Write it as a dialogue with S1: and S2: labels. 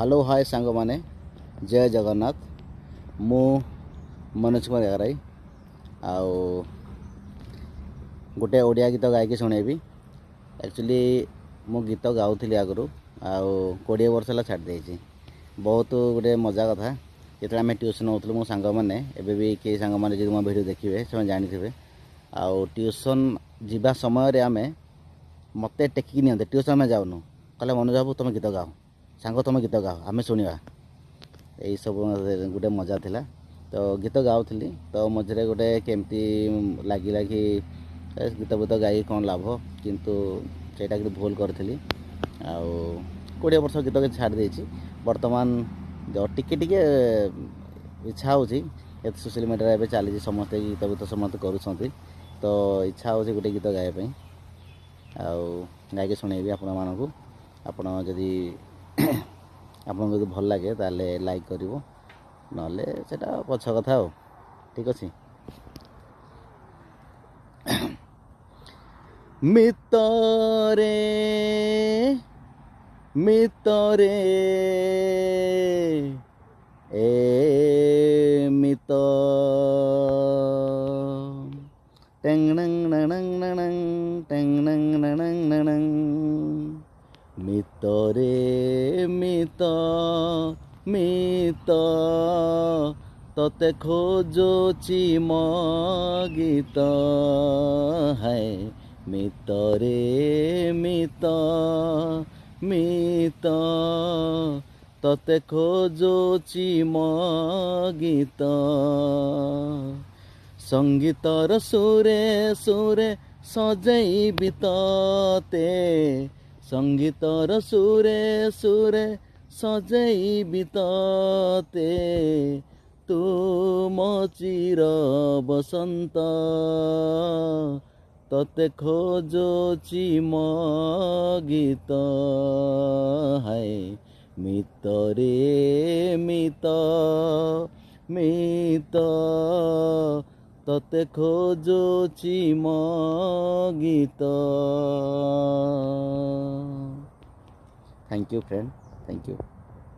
S1: Hello hi सांग माने जय जगन्नाथ मु मनोज कुमार गाराई आउ गोटे ओडिया गीत गायकी शुणेबी। एक्चुअली मु गीत गाउली आगु आउ 20 वर्ष है छाड़ देछि। बहुत गोटे मजा कथा जो आम ट्यूशन होतलु मो सांग माने एबे भी कई सांग माने जो मो वीडियो देखिए से जानी आउ ट्यूशन जीवा समय रे आमे मते टेकिक नियंते ट्यूशन में जाऊनु कहले मनोज बाबू तुम गीत गाओ सांग तुम गीत गाओ आम शुणा यही सब गोटे मजा थिला। तो गीत गाउली तो मझे गोटे केमती लगिला कि गीत गीत गाई कौन लाभ किंतु सेटा कि भूल करी आउ 20 वर्ष गीत के छाड़ देछि। वर्तमान जो टिके टिके इच्छा हो सोशल मीडिया एवं चली समस्ते गीत गीत समस्त करुँच तो इच्छा हो गोटे गीत गायब आउ गायक शुणेबी आपण मानू आपण जदि आपको भल लगे ताले लाइक करिवो नले सेटा पछ कथा हो ठीक अछि। मितरे मितरे ए मित टेंग नंग नंग नंग टेंग नंग नंग नंग मितरे मित मित तते खोजुची मो गीत है मितरे मित मित तते खोजुची मो गीत संगीतर सुरे सुरे सजैबी तते संगीतर सुरे सुरे सजैबी तते तुम चिर बसंत तते खोजुची मो गीत है मितरे मित मित तते खोजुची मो गीत। Thank you friend, thank you.